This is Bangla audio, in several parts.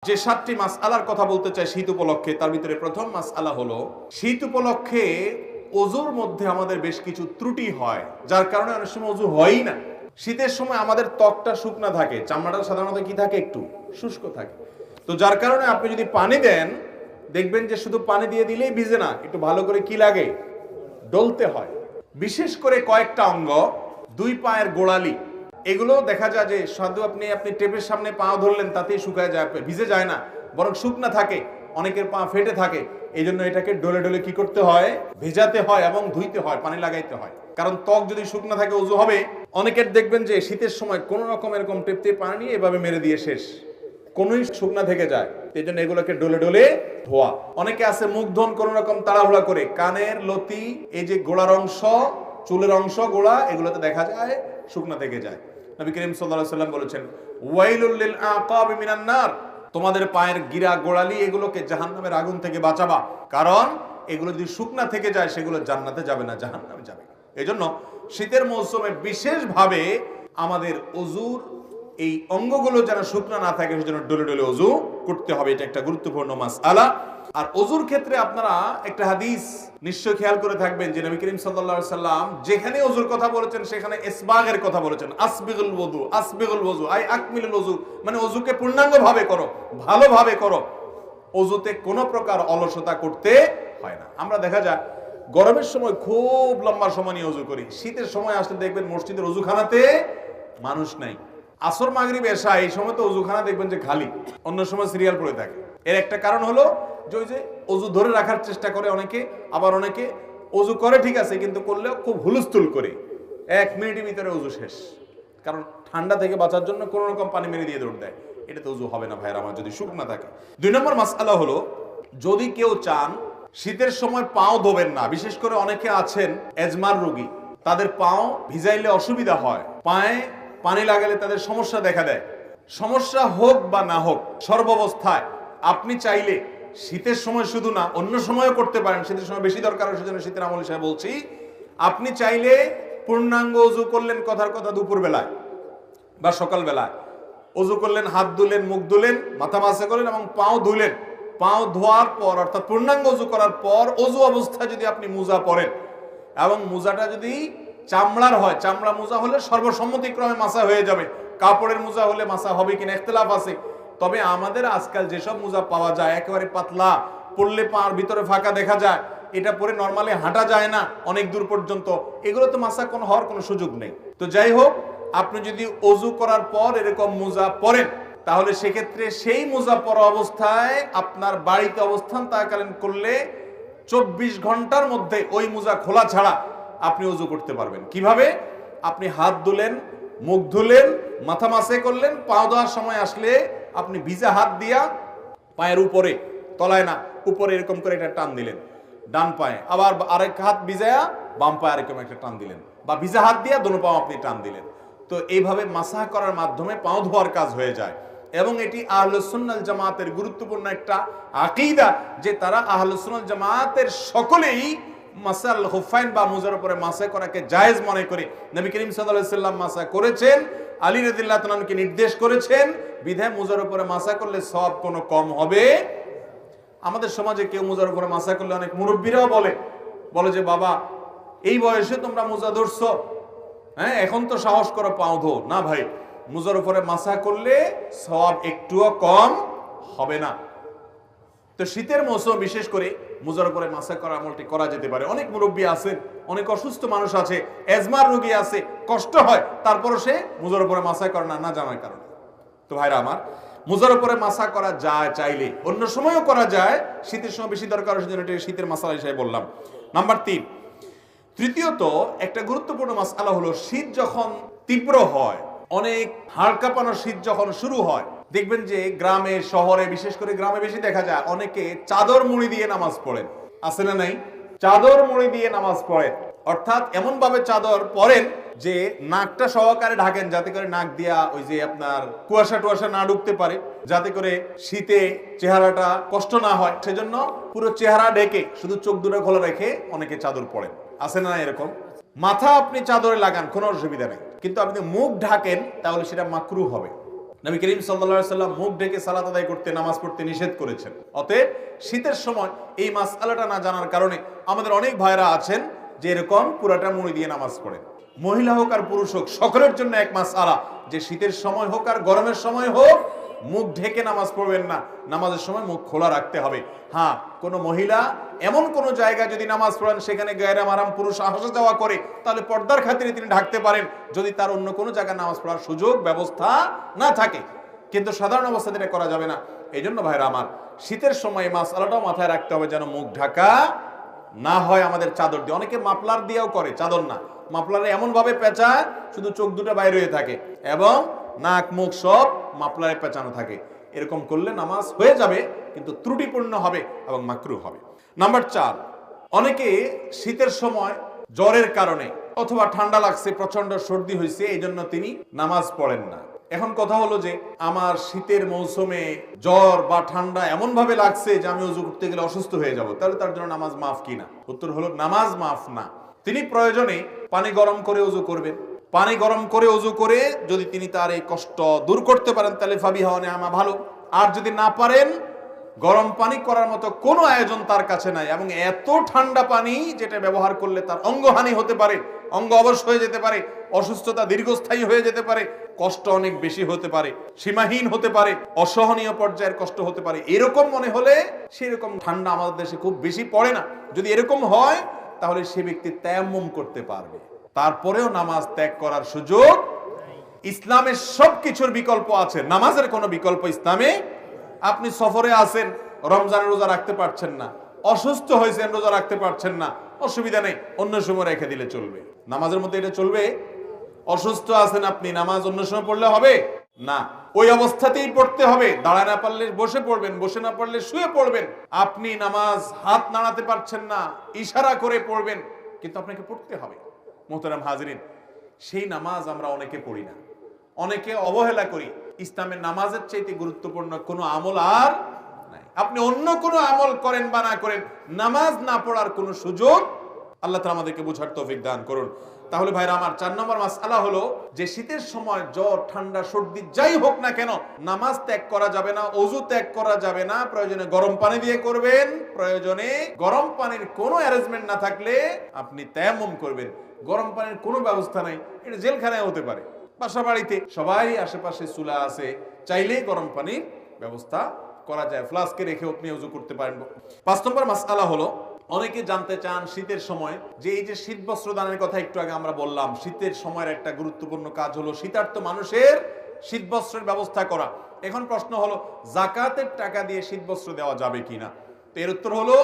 যে 7টি মাসআলার কথা বলতে চাই শীত উপলক্ষে, তার ভিতরে প্রথম মাসআলা হলো শীত উপলক্ষে ওযুর মধ্যে আমাদের বেশ কিছু ত্রুটি হয়, যার কারণে অনেক সময় ওযু হয়ই না। শীতের সময় আমাদের ত্বকটা শুকনা থাকে, চামড়াটা সাধারণত কি থাকে, একটু শুষ্ক থাকে। তো যার কারণে আপনি যদি পানি দেন, দেখবেন যে শুধু পানি দিয়ে দিলেই ভিজে না, একটু ভালো করে কি লাগে, ডলতে হয়। বিশেষ করে কয়েকটা অঙ্গ, 2 পায়ের গোড়ালি, এগুলো দেখা যায় যে শুধু আপনি টেপের সামনে পা ধরলেন তাতেই শুকায় যায়, ভিজে যায় না, বরং শুকনা থাকে, অনেকের পা ফেটে থাকে। এই জন্য এটাকে ডলে ডলে কি করতে হয়, ভেজাতে হয় এবং ধুইতে হয়, পানি লাগাইতে হয়। কারণ ত্বক যদি শুকনা থাকে ওযু হবে। অনেকের দেখবেন যে শীতের সময় কোন রকম এরকম টেপ দিয়ে পানি নিয়ে এভাবে মেরে দিয়ে শেষ, কোনই শুকনা থেকে যায়। এই জন্য এগুলোকে ডলে ডলে ধোয়া। অনেকে আছে মুখ ধোন কোন রকম তাড়াহুড়া করে, কানের লতি, এই যে গোড়ার অংশ, চুলের অংশ, গোড়া, এগুলোতে দেখা যায় শুকনা থেকে যায়। নবী করিম সাল্লাল্লাহু আলাইহি ওয়াসাল্লাম বলেছেন, ওয়াইলুল লিল আকাবি মিনান নার, তোমাদের পায়ের গিরা গোড়ালি এগুলোকে জাহান্নামের আগুন থেকে বাঁচাবা, কারণ এগুলো যদি শুকনা থেকে যায় সেগুলো জান্নাতে যাবে না, জাহান্নামে যাবে। এজন্য শীতের মৌসুমে বিশেষভাবে আমাদের ওযুর এই অঙ্গগুলো যেন শুকনা না থাকে সেজন্য ডলে ডলে ওযু করতে হবে। এটা একটা গুরুত্বপূর্ণ মাসআলা। আর ওযুর ক্ষেত্রে আপনারা একটা হাদিস নিশ্চয় খেয়াল করে থাকবেন যে নবী করিম সাল্লাল্লাহু আলাইহি সাল্লাম যেখানে ওযুর কথা বলেছেন সেখানে ইসবাগের কথা বলেছেন। আসবিগুল ওযু, আসবিগুল ওযু আই আকমিলুল ওযু, মানে ওযুকে পূর্ণাঙ্গভাবে করো, ভালোভাবে করো। ওযুতে কোনো প্রকার অলসতা করতে হয় না। আমরা দেখা যায় গরমের সময় খুব লম্বা সময় নিয়ে ওযু করি, শীতের সময় আসলে দেখবেন মসজিদের ওযুখানাতে মানুষ নাই। আসর মাগরিব এশা এই সময় তো ওযুখানা দেখবেন যে খালি, অন্য সময় সিরিয়াল পড়ে থাকে। এর একটা কারণ হলো যে ওই যে ওযু ধরে রাখার চেষ্টা করে অনেকে, আবার অনেকে ওযু করে ঠিক আছে কিন্তু করলেও খুব হুলস্থুল করে, 1 মিনিটের ভিতরে ওযু শেষ। কারণ ঠান্ডা থেকে বাঁচার জন্য কোনো রকম পানি মেরে দিয়ে দৌড় দেয়। এটা তো ওযু হবে না ভাইরা আমার, যদি শুকনা থাকে। 2 নম্বর মাসআলা হলো, যদি কেউ চান শীতের সময় পাও ধোবেন না, বিশেষ করে অনেকে আছেন এজমার রোগী, তাদের পাও ভিজাইলে অসুবিধা হয়, পায়ে পানি লাগালে তাদের সমস্যা দেখা দেয়। সমস্যা হোক বা না হোক, সর্বাবস্থায় আপনি চাইলে শীতের সময় শুধু না অন্য সময়ও করতে পারেন, শীতের সময় বেশি দরকার, সেজন্য শীতের আমল হিসেবে বলছি। আপনি চাইলে পূর্ণাঙ্গ ওযু করলেন, কথার কথা দুপুর বেলায় বা সকাল বেলায় ওযু করলেন, হাত ধুলেন, মুখ ধুলেন, মাথা মাসা করলেন এবং পাও ধুলেন। পাও ধোয়ার পর অর্থাৎ পূর্ণাঙ্গ ওযু করার পর ওযু অবস্থায় যদি আপনি মোজা পরেন এবং মোজাটা যদি চামড়ার হয়, চামড়া মোজা হলে সর্বসম্মতিক্রমে মাসা হয়ে যাবে। কাপড়ের মোজা হলে মাসা হবে কিনা ইখতিলাফ আছে। তবে আমাদের আজকাল যেসব মোজা পাওয়া যায় একেবারে পাতলা, পরলে পার ভিতরে ফাঁকা দেখা যায়, এটা পরে নরমালি হাঁটা যায় না অনেক দূর পর্যন্ত, এগুলো তো মাসা কোনো হওয়ার কোনো সুযোগ নেই। তো যাই হোক, আপনি যদি ওযু করার পর এরকম মোজা পরেন তাহলে সেক্ষেত্রে সেই মোজা পরা অবস্থায় আপনার বাড়িতে অবস্থান থাকাকালীন করলে 24 ঘন্টার মধ্যে ওই মোজা খোলা ছাড়া আপনি ওযু করতে পারবেন। কিভাবে? আপনি হাত ধুলেন, মুখ ধুলেন, মাথা মাসে করলেন, পা ধোয়ার সময় আসলে আপনি ভিজা হাত দিয়া পায়ের উপরে, তলায় না, উপরে এরকম করে একটা টান দিলেন ডান পায়ে, আবার আরেক হাত ভিজায়া বাম পায়ে এরকম একটা টান দিলেন, বা ভিজা হাত দিয়া দোনো পাও আপনি টান দিলেন। তো এইভাবে মাসাহ করার মাধ্যমে পাও ধোয়ার কাজ হয়ে যায়। এবং এটি আহলুস সুন্নাহ ওয়াল জামাতের গুরুত্বপূর্ণ একটা আকীদা যে তারা আহলুস সুন্নাহ ওয়াল জামাতের সকলেই মাসাল হুফাইন বা মুজার উপরে মাসা করাকে জায়েজ মনে করে। নবী করিম সাল্লাল্লাহু আলাইহি সাল্লাম মাসা করেছেন, আলী রাদিয়াল্লাহু তাআলা কে নির্দেশ করেছেন, বিধায় মুজার উপরে মাসা করলে সওয়াব কোনো কম হবে। আমাদের সমাজে কেউ মুজার উপরে মাসা করলে অনেক মুরব্বীরাও বলে যে বাবা এই বয়সে তোমরা মুজা ধরছো, হ্যাঁ এখন তো সাহস করো পাও ধো। না ভাই, মুজার উপরে মাসা করলে সওয়াব একটুও কম হবে না। তো শীতের মৌসুম বিশেষ করে মুজার উপরে মাসা করা আমলটি করা যেতে পারে। অনেক মুরব্বী আছেন, অনেক অসুস্থ মানুষ আছে, এজমার রোগী আছে, কষ্ট হয়, তারপরও সে মুজার উপরে মাসা করে না, না জানার কারণে। তো ভাইরা আমার, মুজার উপরে মাসা করা যায়, চাইলে অন্য সময়ও করা যায়, শীতের সময় বেশি দরকার, সেজন্য এটা শীতের মাসালা হিসেবে বললাম। নাম্বার 3, তৃতীয়ত একটা গুরুত্বপূর্ণ মাসআলা হলো, শীত যখন তীব্র হয়, অনেক হাড় কাঁপানো শীত যখন শুরু হয়, দেখবেন যে গ্রামে শহরে, বিশেষ করে গ্রামে বেশি দেখা যায়, অনেকে চাদর মুড়ি দিয়ে নামাজ পড়েন। আছে না নাই? চাদর মুড়ি দিয়ে নামাজ পড়েন, অর্থাৎ এমন ভাবে চাদর পরেন যে নাকটা সহকারে ঢাকেন, যাতে করে নাক দিয়া ওই যে আপনার কুয়াশা টুয়াশা না ঢুকতে পারে, যাতে করে শীতে চেহারাটা কষ্ট না হয়। সেজন্য পুরো চেহারা ঢেকে শুধু চোখ দুটো খোলা রেখে অনেকে চাদর পরেন। আছে না এরকম? মাথা আপনি চাদরে লাগান, কোনো অসুবিধা নেই, কিন্তু আপনি মুখ ঢাকেন তাহলে সেটা মাকরুহ হবে। নবী করিম সাল্লাল্লাহু আলাইহি সাল্লাম মুখ ঢেকে সালাত আদায় করতে, নামাজ পড়তে নিষেধ করেছেন। অতএব শীতের সময় এই মাসআলাটা না জানার কারণে আমাদের অনেক ভাইরা আছেন যে এরকম পুরাটা মুড়ি দিয়ে নামাজ পড়েন। মহিলা হোক আর পুরুষ হোক, সকলের জন্য এক মাসআলা যে শীতের সময় হোক আর গরমের সময় হোক মুখ ঢেকে নামাজ পড়বেন না, নামাজের সময় মুখ খোলা রাখতে হবে। হ্যাঁ, কোন মহিলা এমন কোন জায়গায় যদি নামাজ পড়েন সেখানে গায়রে মারাম পুরুষ আসা যাওয়া করে, তাহলে পর্দার খাতিরে তিনি ঢাকতে পারেন, যদি তার অন্য কোনো জায়গায় নামাজ পড়ার সুযোগ ব্যবস্থা না থাকে। কিন্তু সাধারণ অবস্থাতে এটা করা যাবে না। এই জন্য ভাইরা আমার, শীতের সময় মাসআলাটাও মাথায় রাখতে হবে যেন মুখ ঢাকা না হয় আমাদের চাদর দিয়ে। অনেকে মাফলার দিয়েও করে, চাদর না, মাফলারে এমন ভাবে পেঁচায় শুধু চোখ দুটো বাইরে হয়ে থাকে এবং নাক মুখ সব মাফলারে পেঁচানো থাকে। এরকম করলে নামাজ হয়ে যাবে কিন্তু ত্রুটিপূর্ণ হবে এবং মাকরুহ হবে। নাম্বার 4, অনেকে শীতের সময় জ্বরের কারণে অথবা ঠান্ডা লাগছে, প্রচন্ড সর্দি হয়েছে, এই জন্য তিনি নামাজ পড়েন না। এখন কথা হলো যে আমার শীতের মৌসুমে জ্বর বা ঠান্ডা এমন ভাবে লাগছে যে আমি ওযু করতে গেলে অসুস্থ হয়ে যাব, তাহলে তার জন্য নামাজ মাফ কিনা? উত্তর হলো নামাজ মাফ না। তিনি প্রয়োজনে পানি গরম করে ওযু করবেন। পানি গরম করে ওযু করে যদি তিনি তার এই কষ্ট দূর করতে পারেন তাহলে ফাবিহা ওয়া নি'মা, ভালো। আর যদি না পারেন, গরম পানি করার মতো কোনো আয়োজন তার কাছে নাই এবং এত ঠান্ডা পানি যেটা ব্যবহার করলে তার অঙ্গহানি হতে পারে, অঙ্গ অবশ হয়ে যেতে পারে, অসুস্থতা দীর্ঘস্থায়ী হয়ে যেতে পারে, কষ্ট অনেক বেশি হতে পারে, সীমাহীন হতে পারে, অসহনীয় পর্যায়ের কষ্ট হতে পারে, এরকম মনে হলে সেরকম ঠান্ডা আমাদের দেশে খুব বেশি পড়ে না। যদি এরকম হয় তাহলে সে ব্যক্তি তায়াম্মুম করতে পারবে, তারপরেও নামাজ ত্যাগ করার সুযোগ। ইসলামের সবকিছুর বিকল্প আছে, নামাজের কোনো বিকল্প ইসলামে। আপনি সফরে আছেন, রমজানের রোজা রাখতে পারছেন না, অসুস্থ হয়েছেন, রোজা রাখতে পারছেন না, অসুবিধা নেই, অন্য সময় রেখে দিলে চলবে। নামাজের মধ্যে এটা চলবে? অসুস্থ আছেন আপনি, নামাজ অন্য সময় পড়লে হবে না, ওই অবস্থাতেই পড়তে হবে। দাঁড়ায় না পারলে বসে পড়বেন, বসে না পারলে শুয়ে পড়বেন। আপনি নামাজ হাত নাড়াতে পারছেন না, ইশারা করে পড়বেন, কিন্তু আপনাকে পড়তে হবে। মোহতারাম হাজিরিন, সেই নামাজ আমরা অনেকে পড়ি না, অনেকে অবহেলা করি। ইসলামের নামাজের চাইতে গুরুত্বপূর্ণ কোনো আমল আর নাই। আপনি অন্য কোনো আমল করেন বা না করেন, নামাজ না পড়ার কোনো সুযোগ আল্লাহ তাআলা আমাদেরকে বোঝার তৌফিক দান করুন। তাহলে ভাইরা আমার, 4 নম্বর মাসআলা হলো যে শীতের সময় জ্বর ঠান্ডা সর্দি যাই হোক না কেন, নামাজ ত্যাগ করা যাবে না, ওযু ত্যাগ করা যাবে না। প্রয়োজনে গরম পানি দিয়ে করবেন, প্রয়োজনে গরম পানির কোনো অ্যারেঞ্জমেন্ট না থাকলে আপনি তায়াম্মুম করবেন। গরম পানির কোনো ব্যবস্থা নাই, এটা জেলখানায় হতে পারে, বাসা বাড়িতে সবাই আশেপাশে চুলা আছে, চাইলেই গরম পানির ব্যবস্থা করা যায়, ফ্লাস্কে রেখে আপনি ওযু করতে পারেন। 5 নম্বর মাসআলা হলো, অনেকে জানতে চান শীতের সময় যে এই যে শীত বস্ত্র দানের কথা একটু আগে আমরা বললাম, শীতের সময়ের একটা গুরুত্বপূর্ণ কাজ হলো শীতার্ত মানুষের শীত বস্ত্রের ব্যবস্থা করা। এখন প্রশ্ন হলো যাকাতের টাকা দিয়ে শীত বস্ত্র দেওয়া যাবে কিনা? তো এর উত্তর হলো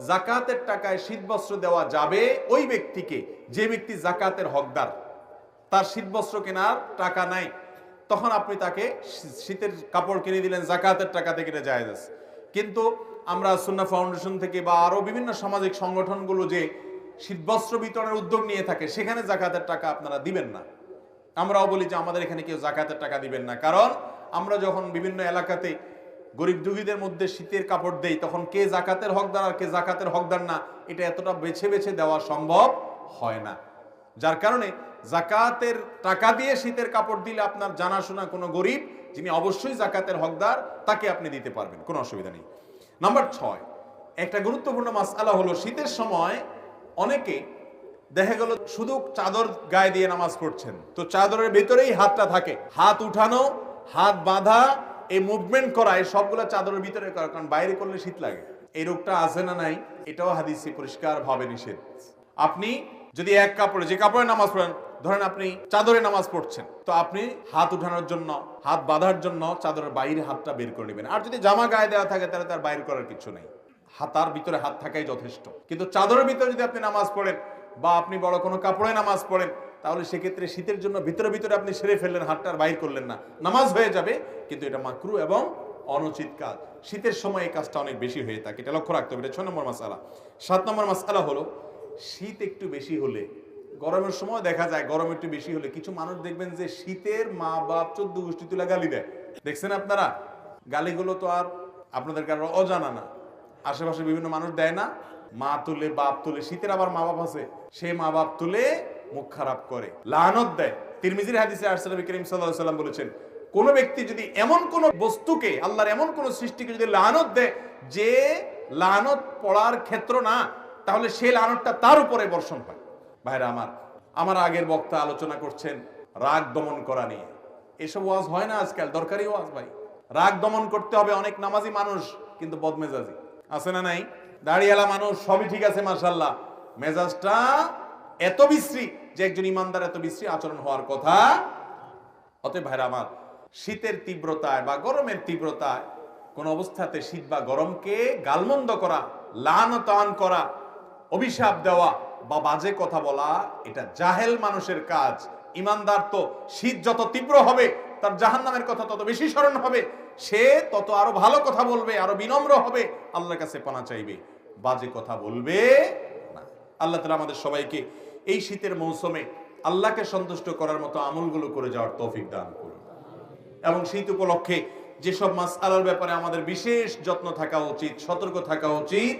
যাকাতের টাকায় শীত বস্ত্র দেওয়া যাবে ওই ব্যক্তিকে যে ব্যক্তি যাকাতের হকদার, তার শীত বস্ত্র কেনার টাকা নাই, তখন আপনি তাকে শীতের কাপড় কিনে দিলেন, যাকাতের টাকা থেকে এটা জায়েজ আছে। কিন্তু আমরা সুন্নাহ ফাউন্ডেশন থেকে বা আরো বিভিন্ন সামাজিক সংগঠনগুলো যে শীতবস্ত্র বিতরণের উদ্যোগ নিয়ে থাকে, সেখানে যাকাতের টাকা আপনারা দিবেন না। আমরাও বলি যে আমাদের এখানে কেউ যাকাতের টাকা দিবেন না, কারণ আমরা যখন বিভিন্ন এলাকাতে গরিব দুঃখীদের মধ্যে শীতের কাপড় দেই, তখন কে যাকাতের হকদার আর কে যাকাতের হকদার না, এটা এতটা বেছে বেছে দেওয়া সম্ভব হয় না। যার কারণে যাকাতের টাকা দিয়ে শীতের কাপড় দিলে আপনার জানাশোনা কোনো গরিব যিনি অবশ্যই যাকাতের হকদার, তাকে আপনি দিতে পারবেন, কোনো অসুবিধা নেই। নাম্বার 6, একটা গুরুত্বপূর্ণ মাসআলা হলো শীতের সময় অনেকে দেখা গেল শুধু চাদর গায়ে দিয়ে নামাজ পড়ছেন, তো চাদরের ভিতরেই হাতটা থাকে, হাত উঠানো, হাত বাঁধা, এই মুভমেন্ট করা, এই সবগুলো চাদরের ভিতরে করা, কারণ বাইরে করলে শীত লাগে। এই রোগটা আছে না নাই? এটাও হাদিসে পরিষ্কার ভাবে নিষেধ। আপনি যদি এক কাপড়ে, যে কাপড়ে নামাজ পড়েন, ধরেন আপনি চাদরে নামাজ পড়ছেন, তো আপনি হাত উঠানোর জন্য, হাত বাঁধার জন্য চাদরের বাইরে হাতটা বের করে নেবেন। আর যদি জামা গায়ে দেওয়া থাকে তাহলে তার বাইর করার কিছু নেই, হাতার ভিতরে হাত থাকাই যথেষ্ট। কিন্তু চাদরের ভিতরে যদি আপনি নামাজ পড়েন বা আপনি বড় কোনো কাপড়ে নামাজ পড়েন, তাহলে সেক্ষেত্রে শীতের জন্য ভিতরে ভিতরে আপনি সেরে ফেললেন, হাতটার বাইর করলেন না, নামাজ হয়ে যাবে, কিন্তু এটা মাকরুহ এবং অনুচিত কাজ। শীতের সময় এই কাজটা অনেক বেশি হয়ে থাকে, এটা লক্ষ্য রাখতে হবে। এটা 6 নম্বর মাসআলা। 7 নম্বর মাসআলা হলো শীত একটু বেশি হলে, গরমের সময় দেখা যায় গরম একটু বেশি হলে কিছু মানুষ দেখবেন যে শীতের মা বাপ 14 গোষ্ঠী তুলে গালি দেয়। দেখছেন আপনারা? গালিগুলো তো আর আপনাদের কারো অজানা না, আশেপাশে বিভিন্ন মানুষ দেয় না, মা তুলে বাপ তুলে, শীতের আবার মা বাপ আছে, সে মা বাপ তুলে মুখ খারাপ করে, লানত দেয়। তিরমিজির হাদিসে আসছে নবী করিম সাল্লাল্লাহু আলাইহি ওয়াসাল্লাম বলেছেন, কোন ব্যক্তি যদি এমন কোন বস্তুকে, আল্লাহর এমন কোন সৃষ্টিকে যদি লানত দেয় যে লানত পড়ার ক্ষেত্র না, তাহলে সেই লানতটা তার উপরে বর্ষণ হয়। ভাইরা আমার আগের বক্তা আলোচনা করছেন রাগ দমন করা নিয়ে। এসব ওয়াজ হয় না আজকাল, দরকারি ওয়াজ ভাই। রাগ দমন করতে হবে। অনেক নামাজি মানুষ কিন্তু বদমেজাজি আছে না নাই? দাড়িওয়ালা মানুষ সবই ঠিক আছে মাশাআল্লাহ, মেজাজটা এত বিশ্রী যে একজন ইমানদার এত বিশ্রী আচরণ হওয়ার কথা। অতএব ভাইরা আমার, শীতের তীব্রতায় বা গরমের তীব্রতায় কোন অবস্থাতে শীত বা গরমকে গালমন্দ করা, লানতান করা, অভিশাপ দেওয়া বা বাজে কথা বলা, এটা জাহেল মানুষের কাজ। ইমানদার তো শীত যত তীব্র হবে তার জাহান্নামের কথা তত বেশি স্মরণ হবে, সে তত আরো ভালো কথা বলবে, আরো বিনম্র হবে, আল্লাহর কাছে পানা চাইবে, বাজে কথা বলবে না। আল্লাহ তাআলা আমাদের সবাইকে এই শীতের মৌসুমে আল্লাহকে সন্তুষ্ট করার মতো আমলগুলো করে যাওয়ার তৌফিক দান করুন। এবং শীত উপলক্ষে যেসব মাসআলার ব্যাপারে আমাদের বিশেষ যত্ন থাকা উচিত, সতর্ক থাকা উচিত,